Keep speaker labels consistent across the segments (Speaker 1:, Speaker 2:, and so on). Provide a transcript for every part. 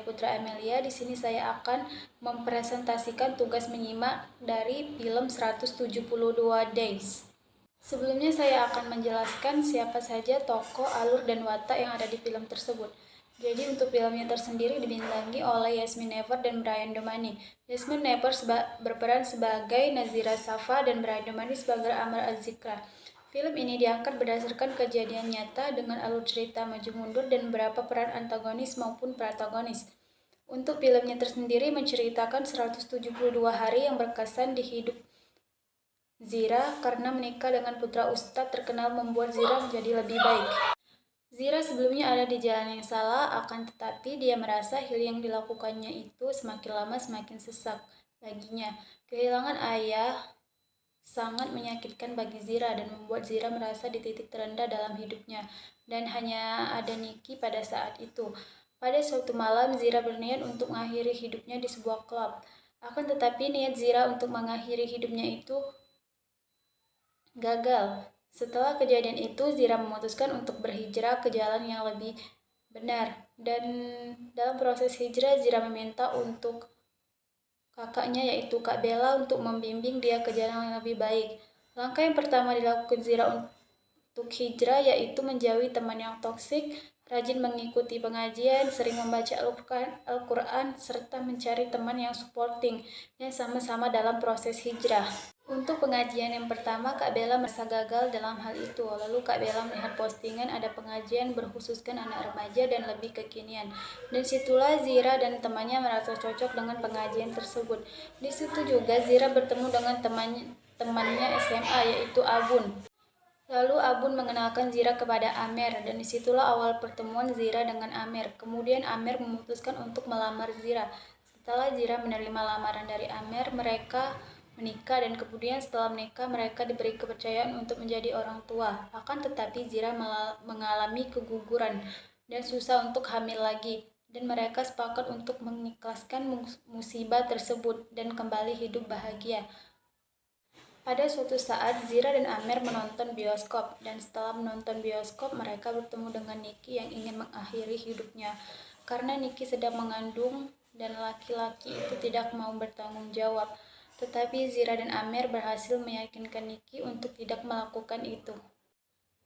Speaker 1: Putra Amelia. Di sini saya akan mempresentasikan tugas menyimak dari film 172 Days. Sebelumnya saya akan menjelaskan siapa saja tokoh, alur, dan watak yang ada di film tersebut. Jadi untuk filmnya tersendiri dibintangi oleh Yasmin Never dan Brian Domani. Yasmin Never berperan sebagai Nazira Safa dan Brian Domani sebagai Amar Az-Zikra. Film ini diangkat berdasarkan kejadian nyata dengan alur cerita maju mundur dan beberapa peran antagonis maupun protagonis. Untuk filmnya tersendiri menceritakan 172 hari yang berkesan di hidup Zira karena menikah dengan putra ustadz terkenal membuat Zira menjadi lebih baik. Zira sebelumnya ada di jalan yang salah, akan tetapi dia merasa hal yang dilakukannya itu semakin lama semakin sesak baginya. Kehilangan ayah sangat menyakitkan bagi Zira dan membuat Zira merasa di titik terendah dalam hidupnya, dan hanya ada Niki pada saat itu. Pada suatu malam, Zira berniat untuk mengakhiri hidupnya di sebuah klub. Akan tetapi niat Zira untuk mengakhiri hidupnya itu gagal. Setelah kejadian itu, Zira memutuskan untuk berhijrah ke jalan yang lebih benar. Dan dalam proses hijrah, Zira meminta untuk kakaknya yaitu Kak Bella untuk membimbing dia ke jalan yang lebih baik. Langkah yang pertama dilakukan Zira untuk hijrah yaitu menjauhi teman yang toksik, rajin mengikuti pengajian, sering membaca Al-Quran, serta mencari teman yang supporting yang sama-sama dalam proses hijrah. Untuk pengajian yang pertama, Kak Bella merasa gagal dalam hal itu. Lalu Kak Bella melihat postingan ada pengajian berkhususkan anak remaja dan lebih kekinian. Dan situlah Zira dan temannya merasa cocok dengan pengajian tersebut. Di situ juga Zira bertemu dengan temannya SMA yaitu Abun. Lalu Abun mengenalkan Zira kepada Amer dan disitulah awal pertemuan Zira dengan Amer. Kemudian Amer memutuskan untuk melamar Zira. Setelah Zira menerima lamaran dari Amer, mereka menikah dan kemudian setelah menikah mereka diberi kepercayaan untuk menjadi orang tua. Akan tetapi Zira mengalami keguguran dan susah untuk hamil lagi dan mereka sepakat untuk mengikhlaskan musibah tersebut dan kembali hidup bahagia. Pada suatu saat, Zira dan Amer menonton bioskop, dan setelah menonton bioskop, mereka bertemu dengan Niki yang ingin mengakhiri hidupnya. Karena Niki sedang mengandung, dan laki-laki itu tidak mau bertanggung jawab. Tetapi Zira dan Amer berhasil meyakinkan Niki untuk tidak melakukan itu.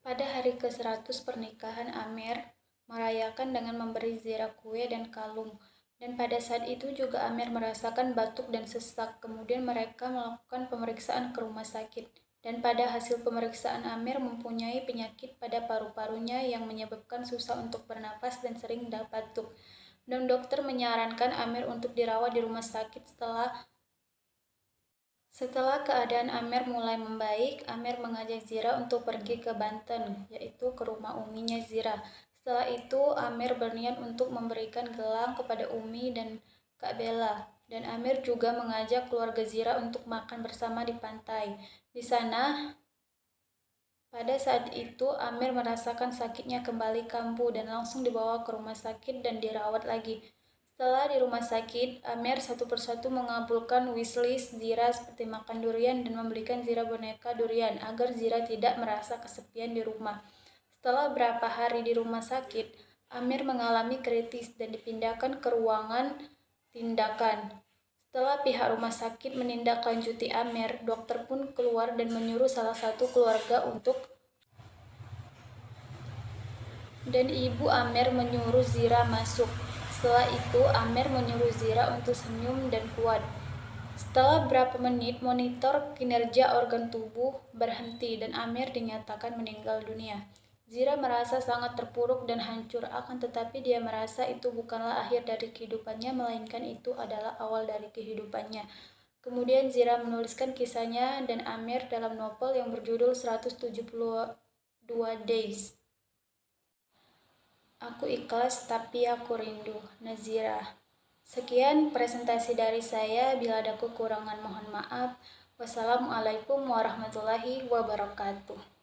Speaker 1: Pada hari ke-100 pernikahan, Amer merayakan dengan memberi Zira kue dan kalung. Dan pada saat itu juga Amer merasakan batuk dan sesak. Kemudian mereka melakukan pemeriksaan ke rumah sakit. Dan pada hasil pemeriksaan Amer mempunyai penyakit pada paru-parunya yang menyebabkan susah untuk bernapas dan sering batuk. Dan dokter menyarankan Amer untuk dirawat di rumah sakit. Setelah keadaan Amer mulai membaik, Amer mengajak Zira untuk pergi ke Banten, yaitu ke rumah uminya Zira. Setelah itu, Amer berniat untuk memberikan gelang kepada Umi dan Kak Bella. Dan Amer juga mengajak keluarga Zira untuk makan bersama di pantai. Di sana, pada saat itu, Amer merasakan sakitnya kembali kambuh dan langsung dibawa ke rumah sakit dan dirawat lagi. Setelah di rumah sakit, Amer satu persatu mengabulkan wishlist Zira seperti makan durian dan membelikan Zira boneka durian agar Zira tidak merasa kesepian di rumah. Setelah beberapa hari di rumah sakit, Amer mengalami kritis dan dipindahkan ke ruangan tindakan. Setelah pihak rumah sakit menindaklanjuti Amer, dokter pun keluar dan menyuruh salah satu keluarga dan ibu Amer menyuruh Zira masuk. Setelah itu, Amer menyuruh Zira untuk senyum dan kuat. Setelah beberapa menit, monitor kinerja organ tubuh berhenti dan Amer dinyatakan meninggal dunia. Zira merasa sangat terpuruk dan hancur, akan tetapi dia merasa itu bukanlah akhir dari kehidupannya, melainkan itu adalah awal dari kehidupannya. Kemudian Zira menuliskan kisahnya dan Amer dalam novel yang berjudul 172 Days. Aku ikhlas tapi aku rindu, Nazira. Sekian presentasi dari saya, bila ada kekurangan mohon maaf. Wassalamualaikum warahmatullahi wabarakatuh.